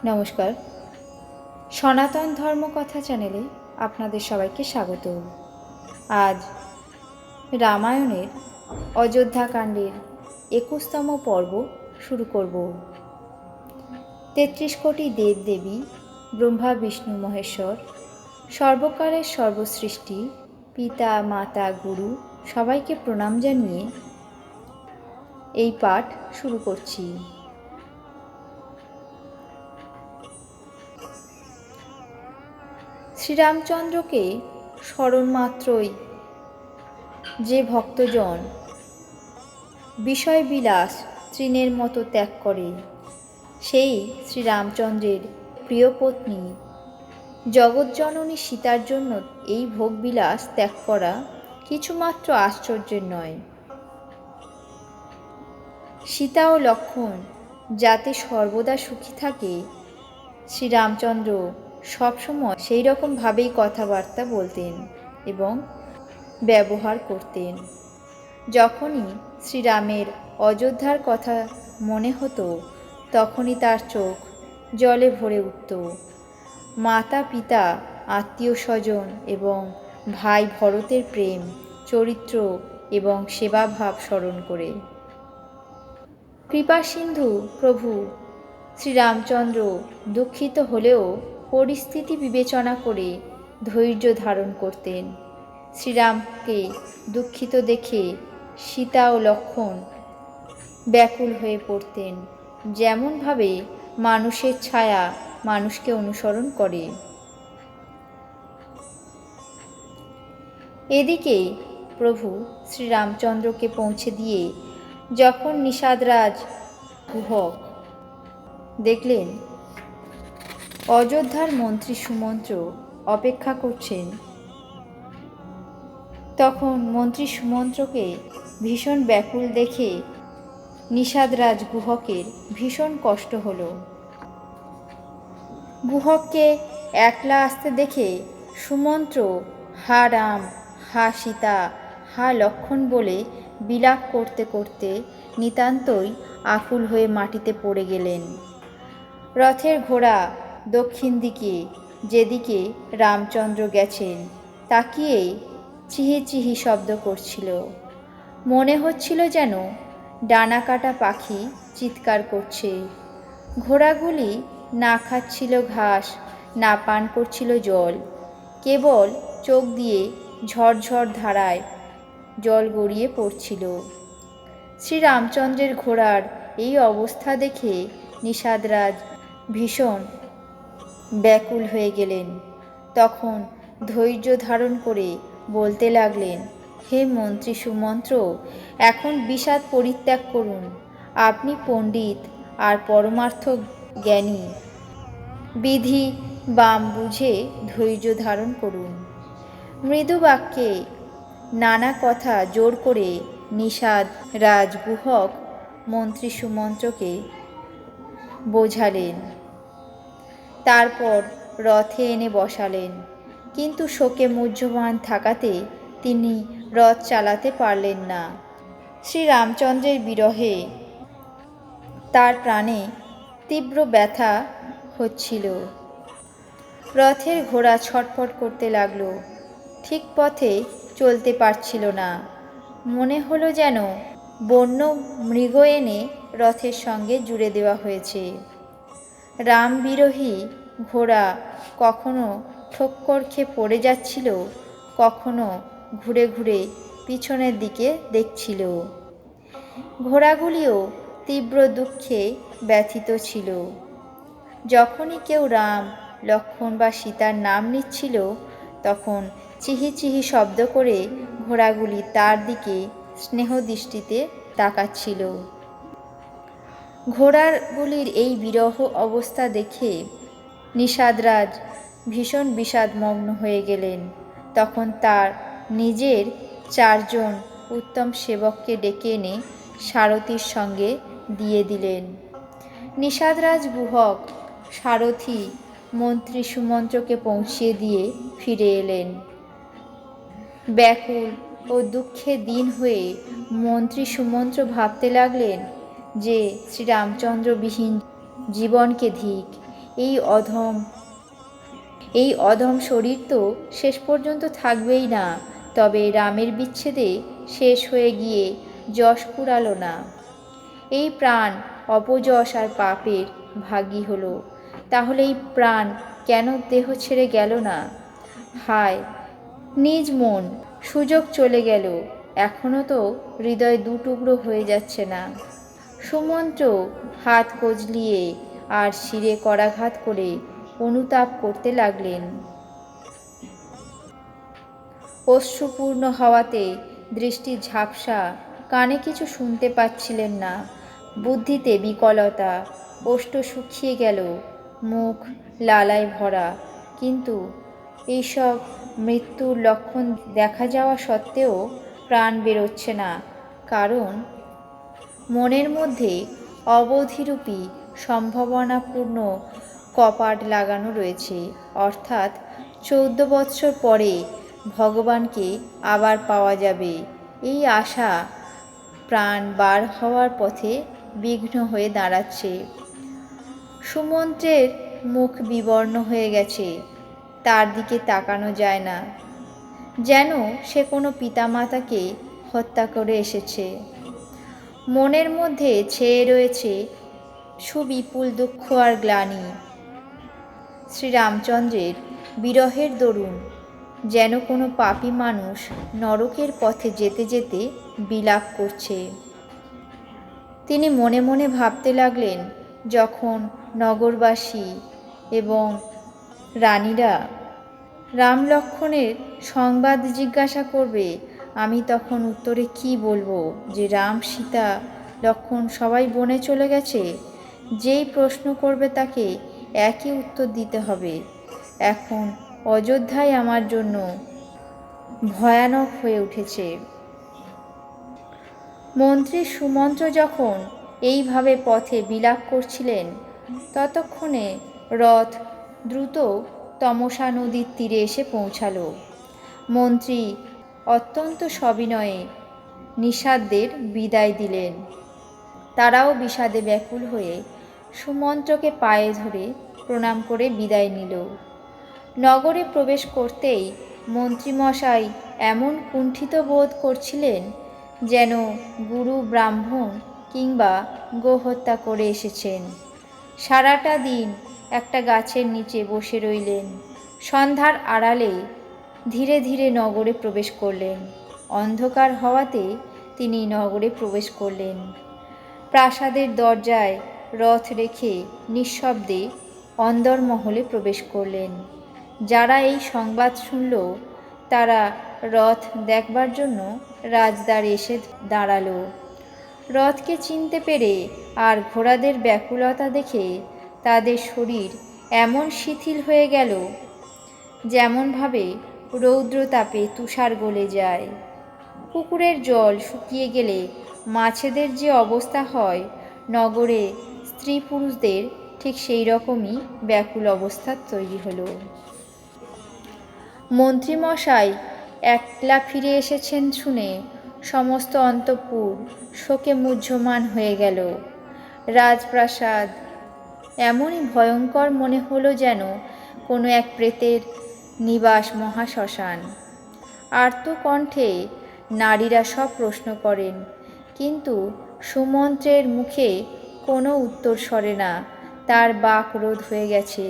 নমস্কার। সনাতন ধর্মকথা চ্যানেলে আপনাদের সবাইকে স্বাগত। আজ রামায়ণের অযোধ্যাকাণ্ডের ২১তম পর্ব শুরু করব। ৩৩ কোটি দেবদেবী, ব্রহ্মা বিষ্ণু মহেশ্বর, সর্বকালের সর্বসৃষ্টি, পিতা মাতা গুরু সবাইকে প্রণাম জানিয়ে এই পাঠ শুরু করছি। শ্রীরামচন্দ্রকে স্মরণ মাত্রই যে ভক্তজন বিষয়বিলাস তৃণের মতো ত্যাগ করে, সেই শ্রীরামচন্দ্রের প্রিয় পত্নী জগজ্জননী সীতার জন্য এই ভোগবিলাস ত্যাগ করা কিছুমাত্র আশ্চর্যের নয়। সীতা ও লক্ষ্মণ যাতে সর্বদা সুখী থাকে, শ্রীরামচন্দ্র সবসময় সেই রকমভাবেই কথাবার্তা বলতেন এবং ব্যবহার করতেন। যখনই শ্রীরামের অযোধ্যার কথা মনে হতো, তখনই তার চোখ জলে ভরে উঠত। মাতা পিতা, আত্মীয় স্বজন এবং ভাই ভরতের প্রেম, চরিত্র এবং সেবাভাব স্মরণ করে। কৃপাসিন্ধু প্রভু শ্রীরামচন্দ্র দুঃখিত হলেও পরিস্থিতি বিবেচনা করে ধৈর্য ধারণ করতেন। শ্রীরামকে দুঃখিত দেখে সীতা ও লক্ষ্মণ ব্যাকুল হয়ে পড়তেন, যেমনভাবে মানুষের ছায়া মানুষকে অনুসরণ করে। এদিকে প্রভু শ্রীরামচন্দ্রকে পৌঁছে দিয়ে যখন নিষাদরাজ গুহক দেখলেন অযোধ্যার মন্ত্রী সুমন্ত্র অপেক্ষা করছেন, তখন মন্ত্রী সুমন্ত্রকে ভীষণ ব্যাকুল দেখে নিষাদরাজ গুহকের ভীষণ কষ্ট হলো। গুহককে একলা আসতে দেখে সুমন্ত্র হা রাম, হা সীতা, হা লক্ষ্মণ বলে বিলাপ করতে করতে নিতান্তই আকুল হয়ে মাটিতে পড়ে গেলেন। রথের ঘোড়া দক্ষিণ দিকে, যেদিকে রামচন্দ্র গেছেন, তাকিয়ে চিহি চিহি শব্দ করছিল। মনে হচ্ছিল যেন ডানা কাটা পাখি চিৎকার করছে। ঘোড়াগুলি না খাচ্ছিল ঘাস, না পান করছিল জল, কেবল চোখ দিয়ে ঝরঝর ধারায় জল গড়িয়ে পড়ছিল। শ্রীরামচন্দ্রের ঘোড়ার এই অবস্থা দেখে নিষাদরাজ ভীষণ ব্যাকুল হয়ে গেলেন। তখন ধৈর্য ধারণ করে বলতে লাগলেন, হে মন্ত্রী সুমন্ত্র, এখন বিষাদ পরিত্যাগ করুন। আপনি পণ্ডিত আর পরমার্থ জ্ঞানী, বিধি বাম বুঝে ধৈর্য ধারণ করুন। মৃদু বাক্যে নানা কথা জোর করে নিষাদ রাজগুহক মন্ত্রী সুমন্ত্রকে বোঝালেন। তারপর রথে এনে বসালেন, কিন্তু শোকে মুহ্যমান থাকাতে তিনি রথ চালাতে পারলেন না। শ্রীরামচন্দ্রের বিরহে তার প্রাণে তীব্র ব্যথা হচ্ছিল। রথের ঘোড়া ছটফট করতে লাগলো, ঠিক পথে চলতে পারছিল না। মনে হলো যেন বন্য মৃগ এনে রথের সঙ্গে জুড়ে দেওয়া হয়েছে। রাম বিরোহী ঘোড়া কখনো ঠক্কর খেয়ে পড়ে যাচ্ছিল, কখনো ঘুরে ঘুরে পিছনের দিকে দেখছিল। ঘোড়াগুলিও তীব্র দুঃখে ব্যথিত ছিল। যখনই কেউ রাম, লক্ষ্মণ বা সীতার নাম নিচ্ছিল, তখন চিহি চিহি শব্দ করে ঘোড়াগুলি তার দিকে স্নেহ দৃষ্টিতে তাকাচ্ছিল। ঘোড়াগুলির এই বিরহ অবস্থা দেখে নিষাদরাজ ভীষণ বিষাদমগ্ন হয়ে গেলেন। তখন তার নিজের 4 জন উত্তম সেবককে ডেকে এনে সারথীর সঙ্গে দিয়ে দিলেন। নিষাদরাজ গুহক সারথি মন্ত্রী সুমন্ত্রকে পৌঁছিয়ে দিয়ে ফিরে এলেন। ব্যাকুল ও দুঃখে দিন হয়ে মন্ত্রী সুমন্ত্র ভাবতে লাগলেন যে শ্রীরামচন্দ্রবিহীন জীবনকে ধিক, এই অধম এই অধম শরীর তো শেষ পর্যন্ত থাকবেই না। তবে রামের বিচ্ছেদে শেষ হয়ে গিয়ে যশ কুড়ালো না। এই প্রাণ অপযশ আর পাপের ভাগী হলো। তাহলে এই প্রাণ কেন দেহ ছেড়ে গেল না? হায় নিজ মন, সুযোগ চলে গেল, এখনও তো হৃদয় দুটুকরো হয়ে যাচ্ছে না। সুমন্ত্র হাত কজলিয়ে আর শিরে করাঘাত করে অনুতাপ করতে লাগলেন। অশ্রুপূর্ণ হওয়াতে দৃষ্টি ঝাপসা, কানে কিছু শুনতে পাচ্ছিলেন না। বুদ্ধিতে বিকলতা, ওষ্ঠ শুকিয়ে গেল, মুখ লালায় ভরা। কিন্তু এইসব মৃত্যুর লক্ষণ দেখা যাওয়া সত্ত্বেও প্রাণ বেরোচ্ছে না, কারণ মনের মধ্যে অবধিরূপী সম্ভাবনাপূর্ণ কপাট লাগানো রয়েছে। অর্থাৎ 14 বৎসর পরে ভগবানকে আবার পাওয়া যাবে, এই আশা প্রাণ বার হওয়ার পথে বিঘ্ন হয়ে দাঁড়াচ্ছে। সুমন্ত্রের মুখ বিবর্ণ হয়ে গেছে, তার দিকে তাকানো যায় না, যেন সে কোনো পিতামাতাকে হত্যা করে এসেছে। মনের মধ্যে ছেয়ে রয়েছে সুবিপুল দুঃখ আর গ্লানি। শ্রীরামচন্দ্রের বিরহের দরুন যেন কোনো পাপী মানুষ নরকের পথে যেতে যেতে বিলাপ করছে। তিনি মনে মনে ভাবতে লাগলেন, যখন নগরবাসী এবং রানীরা রাম লক্ষ্মণের সংবাদ জিজ্ঞাসা করবে, আমি তখন উত্তরে কি বলবো? যে রাম সীতা লক্ষ্মণ সবাই বনে চলে গেছে? যেই প্রশ্ন করবে তাকে একই উত্তর দিতে হবে। এখন অযোধ্যায় আমার জন্য ভয়ানক হয়ে উঠেছে। মন্ত্রী সুমন্ত্র যখন এইভাবে পথে বিলাপ করছিলেন, ততক্ষণে রথ দ্রুত তমসা নদীর তীরে এসে পৌঁছালো। মন্ত্রী অত্যন্ত সবিনয়ে নিষাদদের বিদায় দিলেন। তারাও বিষাদে ব্যাকুল হয়ে সুমন্ত্রকে পায়ে ধরে প্রণাম করে বিদায় নিল। নগরে প্রবেশ করতেই মন্ত্রীমশাই এমন কুণ্ঠিত বোধ করছিলেন, যেন গুরু ব্রাহ্মণ কিংবা গোহত্যা করে এসেছেন। সারাটা দিন একটা গাছের নিচে বসে রইলেন। সন্ধ্যার আড়ালে ধীরে ধীরে নগরে প্রবেশ করলেন। অন্ধকার হওয়াতে তিনি নগরে প্রবেশ করলেন। প্রাসাদের দরজায় রথ রেখে নিঃশব্দে অন্দরমহলে প্রবেশ করলেন। যারা এই সংবাদ শুনল, তারা রথ দেখবার জন্য রাজদ্বারে এসে দাঁড়ালো। রথকে চিনতে পেরে আর ঘোড়াদের ব্যাকুলতা দেখে তাদের শরীর এমন শিথিল হয়ে গেল, যেমনভাবে রৌদ্রতাপে তুষার গলে যায়। পুকুরের জল শুকিয়ে গেলে মাছেদের যে অবস্থা হয়, নগরে স্ত্রী পুরুষদের ঠিক সেই রকমই ব্যাকুল অবস্থা তৈরি হলো। মন্ত্রীমশাই একলা ফিরে এসেছেন শুনে সমস্ত অন্তঃপুর শোকে মুহ্যমান হয়ে গেল। রাজপ্রাসাদ এমনই ভয়ঙ্কর মনে হলো, যেন কোনো এক প্রেতের নিবাস মহাশ্মশান। আর্ত কণ্ঠে নারীরা সব প্রশ্ন করেন, কিন্তু সুমন্ত্রের মুখে কোনো উত্তর সরে না। তার বাক রোধ হয়ে গেছে।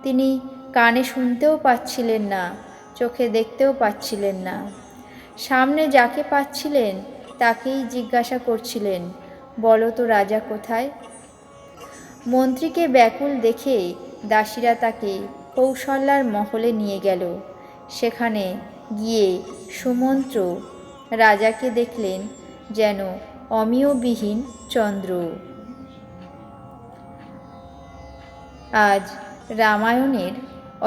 তিনি কানে শুনতেও পাচ্ছিলেন না, চোখে দেখতেও পাচ্ছিলেন না। সামনে যাকে পাচ্ছিলেন তাকেই জিজ্ঞাসা করছিলেন, বলো তো রাজা কোথায়? মন্ত্রীকে ব্যাকুল দেখে দাসীরা তাকে কৌশল্যার মহলে নিয়ে গেল। সেখানে গিয়ে সুমন্ত্র রাজাকে দেখলেন যেন অমিয়বিহীন চন্দ্র। আজ রামায়ণের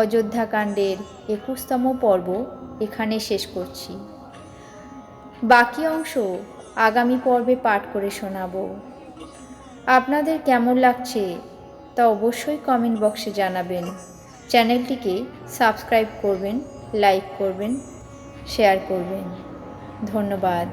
অযোধ্যাকাণ্ডের 21তম পর্ব এখানে শেষ করছি। বাকি অংশ আগামী পর্বে পাঠ করে শোনাব। আপনাদের কেমন লাগছে তা অবশ্যই কমেন্ট বক্সে জানাবেন। চ্যানেলটিকে সাবস্ক্রাইব করবেন, লাইক করবেন, শেয়ার করবেন। ধন্যবাদ।